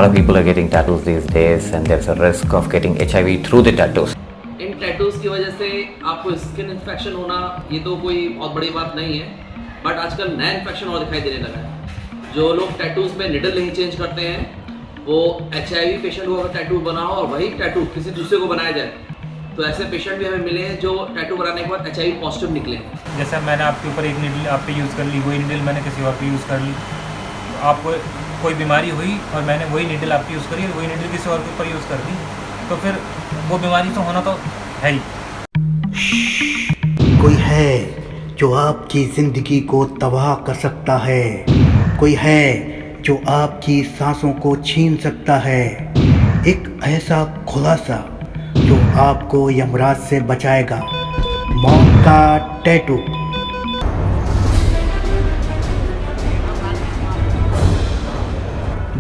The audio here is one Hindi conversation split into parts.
lot of people are getting tattoos these days, and there's a risk of getting HIV through the tattoos. In tattoos की वजह से आपको स्किन इन्फेक्शन होना ये तो कोई बहुत बड़ी बात नहीं है, बट आजकल नया इन्फेक्शन और दिखाई देने लगा है। जो लोग टैटूज में निडल नहीं चेंज करते हैं वो HIV पेशेंट को अगर टैटू बनाओ और वही टैटू किसी दूसरे को बनाया जाए, तो ऐसे पेशेंट भी हमें मिले हैं जो टैटू बनाने के बाद HIV पॉजिटिव निकले। जैसे मैंने आपके ऊपर एक नीडल आप पे यूज़ कर ली, वही नीडल मैंने किसी और पे यूज़ कर ली, तो आपको कोई बीमारी हुई और मैंने वही नीडल आपकी यूज़ करी और वही नीडल किसी और के ऊपर यूज़ कर दी, तो फिर वो बीमारी तो होना तो है ही। कोई है जो आपकी ज़िंदगी को तबाह कर सकता है, कोई है जो आपकी सांसों को छीन सकता है, एक ऐसा खुलासा जो आपको यमराज से बचाएगा, मौत का टैटू।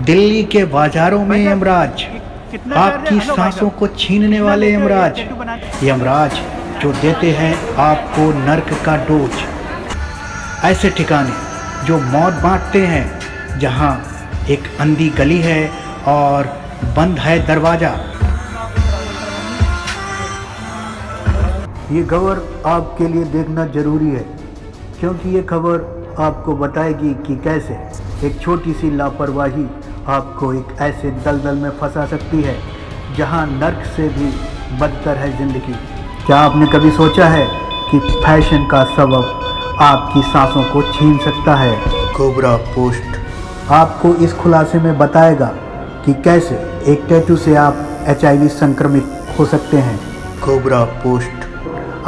दिल्ली के बाजारों में यमराज, आपकी सांसों को छीनने वाले यमराज, यमराज जो देते हैं आपको नर्क का डोज। ऐसे ठिकाने जो मौत बांटते हैं, जहां एक अंधी गली है और बंद है दरवाजा। ये खबर आपके लिए देखना जरूरी है, क्योंकि ये खबर आपको बताएगी कि कैसे एक छोटी सी लापरवाही आपको एक ऐसे दलदल में फंसा सकती है जहां नर्क से भी बदतर है ज़िंदगी। क्या आपने कभी सोचा है कि फैशन का सबब आपकी सांसों को छीन सकता है? कोबरा पोस्ट आपको इस खुलासे में बताएगा कि कैसे एक टैटू से आप HIV संक्रमित हो सकते हैं। कोबरा पोस्ट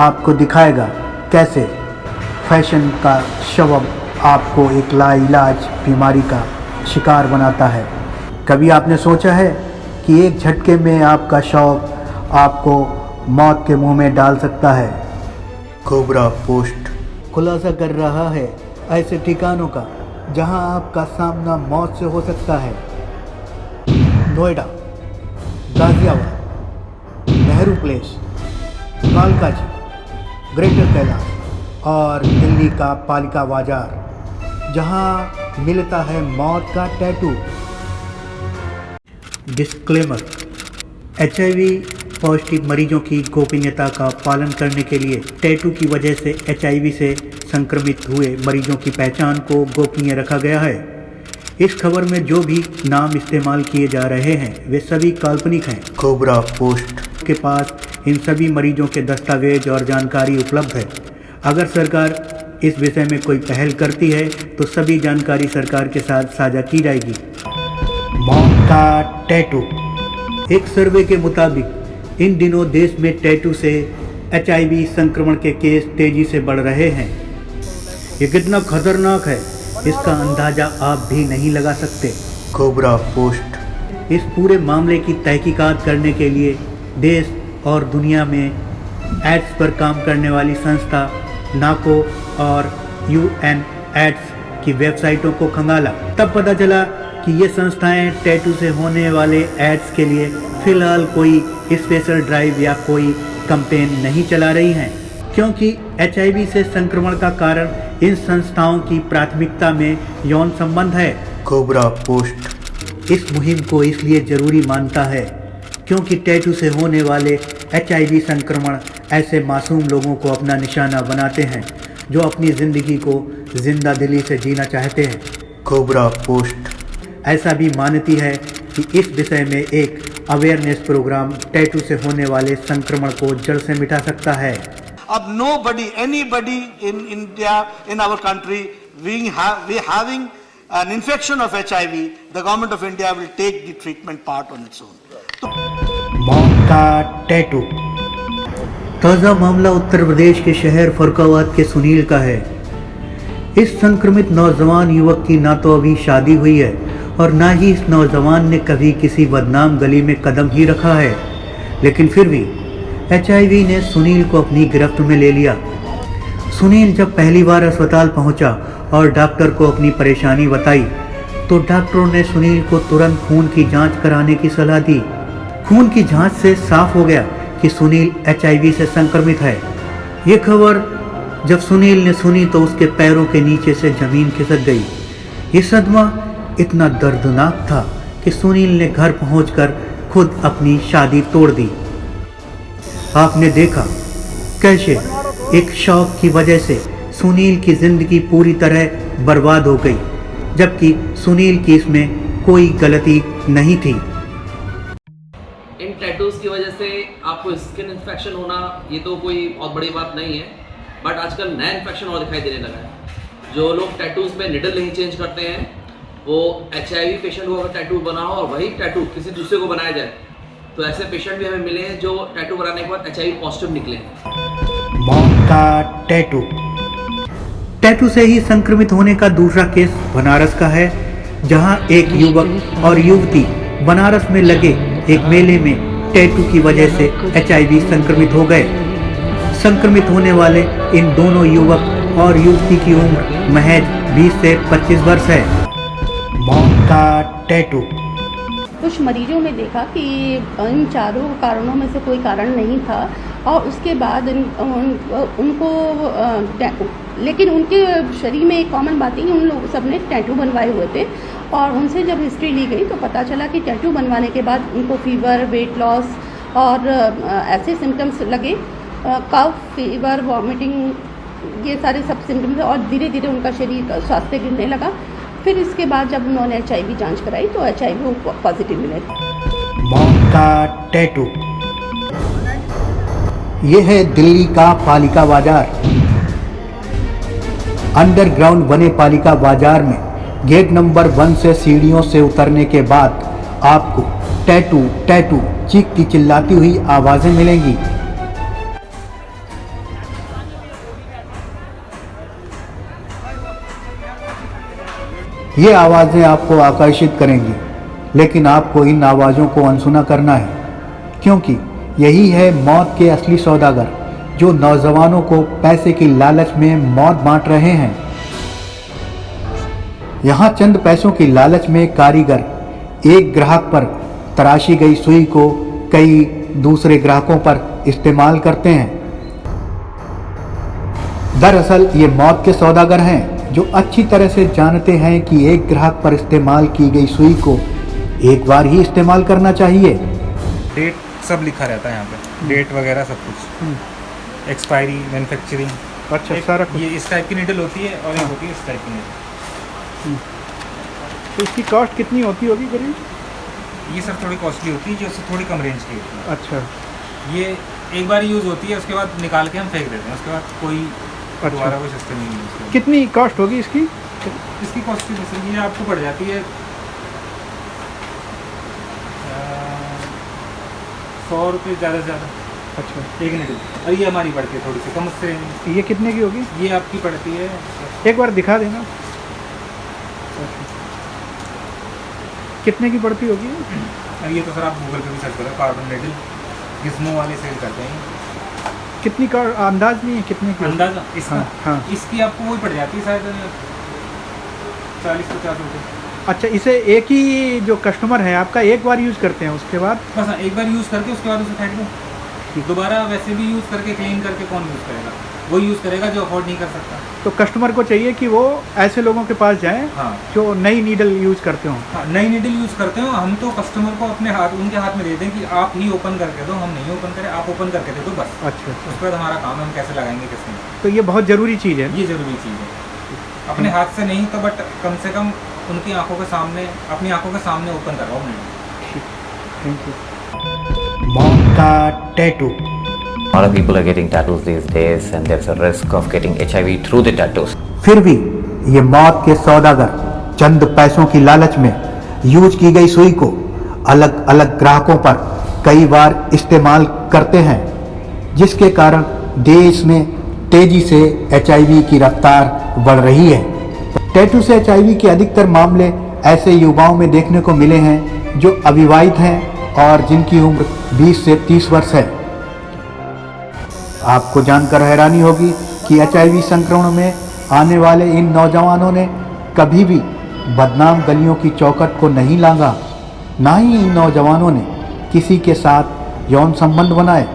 आपको दिखाएगा कैसे फैशन का सबब आपको एक लाइलाज बीमारी का शिकार बनाता है। कभी आपने सोचा है कि एक झटके में आपका शौक आपको मौत के मुंह में डाल सकता है? कोबरा पोस्ट खुलासा कर रहा है ऐसे ठिकानों का जहां आपका सामना मौत से हो सकता है। नोएडा, गाजियाबाद, नेहरू प्लेस, कालकाजी, ग्रेटर कैलाश और दिल्ली का पालिका बाजार, जहां मिलता है मौत का टैटू। डिस्क्लेमर: HIV पॉजिटिव मरीजों की गोपनीयता का पालन करने के लिए टैटू की वजह से HIV से संक्रमित हुए मरीजों की पहचान को गोपनीय रखा गया है। इस खबर में जो भी नाम इस्तेमाल किए जा रहे हैं वे सभी काल्पनिक हैं। कोबरा पोस्ट के पास इन सभी मरीजों के दस्तावेज और जानकारी उपलब्ध है। अगर सरकार इस विषय में कोई पहल करती है तो सभी जानकारी सरकार के साथ साझा की जाएगी। मौत का टैटू। एक सर्वे के मुताबिक इन दिनों देश में टैटू से HIV संक्रमण के केस तेजी से बढ़ रहे हैं। ये कितना खतरनाक है इसका अंदाजा आप भी नहीं लगा सकते। कोबरा पोस्ट इस पूरे मामले की तहकीकात करने के लिए देश और दुनिया में एड्स पर काम करने वाली संस्था नाको और UNAIDS की वेबसाइटों को खंगाला। तब पता चला कि ये संस्थाएं टैटू से होने वाले एड्स के लिए फ़िलहाल कोई स्पेशल ड्राइव या कोई कैंपेन नहीं चला रही हैं, क्योंकि HIV से संक्रमण का कारण इन संस्थाओं की प्राथमिकता में यौन संबंध है। कोबरा पोस्ट इस मुहिम को इसलिए ज़रूरी मानता है क्योंकि टैटू से होने वाले HIV संक्रमण ऐसे मासूम लोगों को अपना निशाना बनाते हैं जो अपनी ज़िंदगी को जिंदा दिली से जीना चाहते हैं। कोबरा पोस्ट ऐसा भी मानती है कि इस विषय में एक अवेयरनेस प्रोग्राम टैटू से होने वाले संक्रमण को जड़ से मिटा सकता है। अब anybody in India, in our country, we having an infection of HIV, the government of India will take the treatment part on its own. मौत का टैटू। ताज़ा मामला उत्तर प्रदेश के शहर फरुखाबाद के सुनील का है। इस संक्रमित नौजवान युवक की ना तो अभी शादी हुई है और ना ही इस नौजवान ने कभी किसी बदनाम गली में कदम ही रखा है, लेकिन फिर भी HIV ने सुनील को अपनी गिरफ्त में ले लिया। सुनील जब पहली बार अस्पताल पहुंचा और डॉक्टर को अपनी परेशानी बताई तो डॉक्टरों ने सुनील को तुरंत खून की जांच कराने की सलाह दी। खून की जांच से साफ हो गया कि सुनील HIV से संक्रमित है। ये खबर जब सुनील ने सुनी तो उसके पैरों के नीचे से जमीन खिसक गई। ये सदमा इतना दर्दनाक था कि सुनील ने घर पहुंचकर खुद अपनी शादी तोड़ दी। आपने देखा कैसे एक शौक की वजह से सुनील की ज़िंदगी पूरी तरह बर्बाद हो गई, जबकि सुनील की इसमें कोई गलती नहीं थी। इन टैटूज की वजह से आपको स्किन इन्फेक्शन होना ये तो कोई बहुत बड़ी बात नहीं है, बट आजकल नया इन्फेक्शन और दिखाई देने लगा है। जो लोग टैटूज में निडल नहीं चेंज करते हैं, वो HIV पेशेंट को अगर टैटू बना हो और वही टैटू किसी दूसरे को बनाया जाए, तो ऐसे पेशेंट भी हमें मिले हैं जो टैटू बनाने के बाद HIV पॉजिटिव निकले हैं। मौत का टैटू। टैटू से ही संक्रमित होने का दूसरा केस बनारस का है, जहां एक युवक और युवती बनारस में लगे एक मेले में टैटू की वजह से HIV संक्रमित हो गए। संक्रमित होने वाले इन दोनों युवक और युवती की उम्र महज 20 से 25 वर्ष है। मौत का टैटू। कुछ मरीजों में देखा कि इन चारों कारणों में से कोई कारण नहीं था और उसके बाद उनको लेकिन उनके शरीर में एक कॉमन बात है कि उन लोग सब ने टैटू बनवाए हुए थे और उनसे जब हिस्ट्री ली गई तो पता चला कि टैटू बनवाने के बाद उनको फीवर, वेट लॉस और ऐसे सिम्टम्स लगे, कफ, फीवर, वॉमिटिंग, ये सारे सब सिम्टम्स, और धीरे धीरे उनका शरीर का स्वास्थ्य गिरने लगा। फिर इसके बाद जब उन्होंने HIV जांच कराई तो HIV पॉजिटिव मिले। मौत का टैटू। ये है दिल्ली का पालिका बाजार। अंडरग्राउंड बने पालिका बाजार में गेट नंबर 1 से सीढ़ियों से उतरने के बाद आपको टैटू टैटू चीखती चिल्लाती हुई आवाजें मिलेंगी। ये आवाजें आपको आकर्षित करेंगी, लेकिन आपको इन आवाज़ों को अनसुना करना है, क्योंकि यही है मौत के असली सौदागर, जो नौजवानों को पैसे की लालच में मौत बांट रहे हैं। यहाँ चंद पैसों की लालच में कारीगर एक ग्राहक पर तराशी गई सुई को कई दूसरे ग्राहकों पर इस्तेमाल करते हैं। दरअसल ये मौत के सौदागर हैं, जो अच्छी तरह से जानते हैं कि एक ग्राहक पर इस्तेमाल की गई सुई को एक बार ही इस्तेमाल करना चाहिए। डेट सब लिखा रहता है यहाँ पे, डेट वगैरह सब कुछ, एक्सपायरी, मैन्युफैक्चरिंग। अच्छा, सारा ये इस टाइप की नीडल होती है और एक होती है इस टाइप की नीडल। तो इसकी कॉस्ट कितनी होती होगी करीब? ये सब थोड़ी कॉस्टली होती है, जो उससे थोड़ी कम रेंज की होती है। अच्छा, ये एक बार यूज़ होती है, उसके बाद निकाल के हम फेंक देते हैं, उसके बाद कोई दोबारा कोई सिस्टम नहीं यूज़ करता। कितनी कॉस्ट होगी इसकी? इसकी कॉस्ट जैसे ये आपको पड़ जाती है 100 रुपये ज़्यादा से ज़्यादा। अच्छा, एक नीडल। और ये हमारी पड़ती है थोड़ी सी कम, उससे ये कितने की होगी? ये आपकी पड़ती है, एक बार दिखा देना। कितने की पड़ती होगी? ये तो सर आप गूगल पे भी सर्च करो, कार्बन नीडल, गिज़्मो वाले सेल करते हैं। कितनी का अंदाज नहीं है कितने की? अंदाज़ा इसका? हाँ। इसकी आपको वही पड़ जाती है शायद 40-50 रुपये। अच्छा, इसे एक ही जो कस्टमर है आपका एक बार यूज़ करते हैं, उसके बाद बस हाँ, एक बार यूज़ करके उसके बाद उसे फेंक दो। दोबारा वैसे भी यूज़ करके क्लीन करके कौन यूज़ करेगा? वो यूज़ करेगा जो अफोर्ड नहीं कर सकता। तो कस्टमर को चाहिए कि वो ऐसे लोगों के पास जाएं हाँ, जो नई नीडल यूज़ करते हों। हाँ, नई नीडल यूज़ करते हो। हम तो कस्टमर को अपने हाथ, उनके हाथ में दे दें कि आप ही ओपन करके दो, हम नहीं ओपन करें, आप ओपन करके दे दो बस। अच्छा, उसके बाद हमारा काम है, हम कैसे लगाएंगे कैसे नहीं। तो ये बहुत ज़रूरी चीज़ है। ये ज़रूरी चीज़ है। अपने हाथ से नहीं तो बट कम से कम उनकी आंखों के सामने, अपनी आंखों के सामने ओपन करवाओ नीडल। Thank you. मौत का tattoo. A lot of people are getting tattoos these days and there's a risk of getting HIV through the tattoos. फिर भी ये मौत के सौदागर चंद पैसों की लालच में यूज की गई सुई को अलग अलग ग्राहकों पर कई बार इस्तेमाल करते हैं, जिसके कारण देश में तेजी से HIV की रफ्तार बढ़ रही है। टैटू से HIV के अधिकतर मामले ऐसे युवाओं में देखने को मिले हैं जो अविवाहित हैं और जिनकी उम्र 20 से 30 वर्ष है। आपको जानकर हैरानी होगी कि HIV संक्रमण में आने वाले इन नौजवानों ने कभी भी बदनाम गलियों की चौखट को नहीं लांघा, ना ही इन नौजवानों ने किसी के साथ यौन संबंध बनाए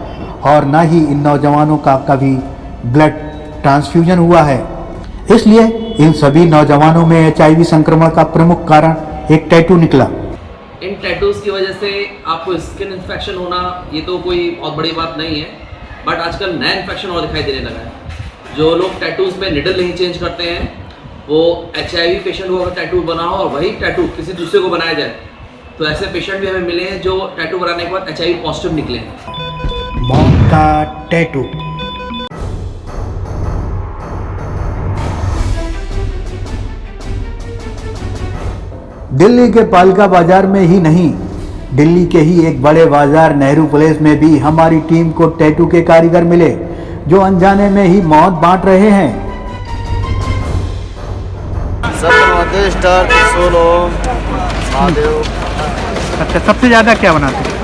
और ना ही इन नौजवानों का कभी ब्लड ट्रांसफ्यूजन हुआ है। इसलिए इन सभी नौजवानों में HIV संक्रमण का प्रमुख कारण एक टैटू निकला। इन टैटूज़ की वजह से आपको स्किन इन्फेक्शन होना ये तो कोई बहुत बड़ी बात नहीं है, बट आजकल नया इन्फेक्शन और दिखाई देने लगा है। जो लोग टैटूज़ में निडल नहीं चेंज करते हैं, वो HIV पेशेंट को अगर टैटू बना हो और वही टैटू किसी दूसरे को बनाया जाए, तो ऐसे पेशेंट भी हमें मिले हैं जो टैटू बनाने के बाद HIV पॉजिटिव निकले हैं। मौत का टैटू। दिल्ली के पालिका बाजार में ही नहीं, दिल्ली के ही एक बड़े बाजार नेहरू प्लेस में भी हमारी टीम को टैटू के कारीगर मिले जो अनजाने में ही मौत बांट रहे हैं। सब बनवाते स्टार, त्रिशूल, ओम, महादेव। अच्छा, सबसे ज़्यादा क्या बनाते हैं?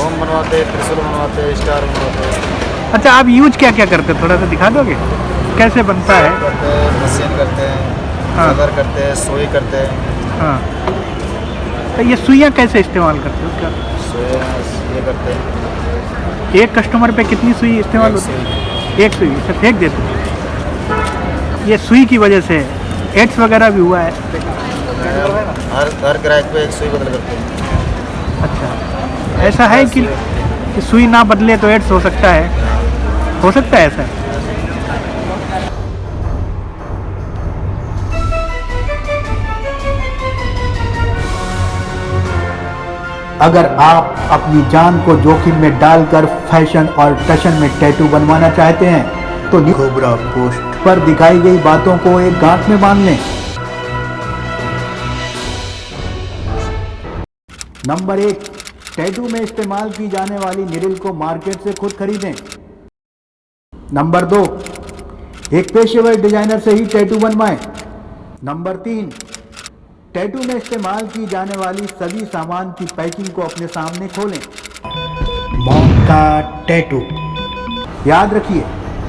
ओम बनवाते, त्रिशूल बनवाते, स्टार बनवाते। अच्छा, आप यूज क्या क्या करते हैं, थोड़ा सा दिखा दोगे कैसे बनता है? करते हैं, मशीन करते हैं, हाँ। कलर करते हैं, सुई करते हैं। हाँ, तो ये सुइयाँ कैसे इस्तेमाल करते हो? क्या सुई ये करते हैं। एक कस्टमर पे कितनी सुई इस्तेमाल होती है? एक सुई इसे फेंक देते हो। ये सुई की वजह से एड्स वगैरह भी हुआ है? हर ग्राहक पे एक सुई बदल करते हैं। अच्छा, ऐसा है कि सुई ना बदले तो एड्स हो सकता है? हो सकता है ऐसा? अगर आप अपनी जान को जोखिम में डालकर फैशन और टशन में टैटू बनवाना चाहते हैं तो कोबरा पोस्ट पर दिखाई गई बातों को एक गांठ में बांध लें। नंबर 1, टैटू में इस्तेमाल की जाने वाली निडल को मार्केट से खुद खरीदें। नंबर 2, एक पेशेवर डिजाइनर से ही टैटू बनवाएं। नंबर 3, टैटू में इस्तेमाल की जाने वाली सभी सामान की पैकिंग को अपने सामने खोलें। मौत का टैटू। याद रखिए,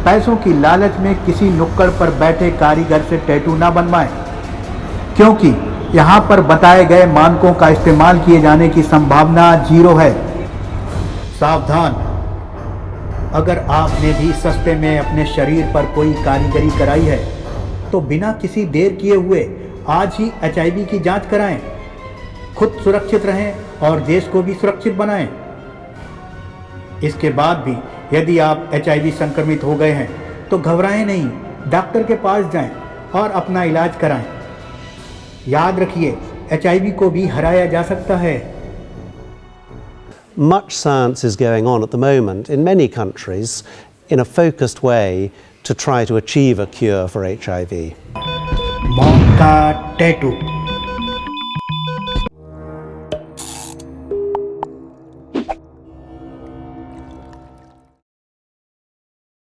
पैसों की लालच में किसी नुक्कड़ पर बैठे कारीगर से टैटू ना बनवाएं, क्योंकि यहाँ पर बताए गए मानकों का इस्तेमाल किए जाने की संभावना 0 है। सावधान, अगर आपने भी सस्ते में अपने शरीर पर कोई कारीगरी कराई है तो बिना किसी देर किए हुए आज ही HIV की जांच कराएं। खुद सुरक्षित रहें और देश को भी सुरक्षित बनाएं। इसके बाद भी यदि आप HIV संक्रमित हो गए हैं तो घबराएं नहीं, डॉक्टर के पास जाएं और अपना इलाज कराएं। याद रखिए, HIV को भी हराया जा सकता है। Much science is going on at the moment in many countries in a focused way to try to achieve a cure for HIV. मौत का टैटू।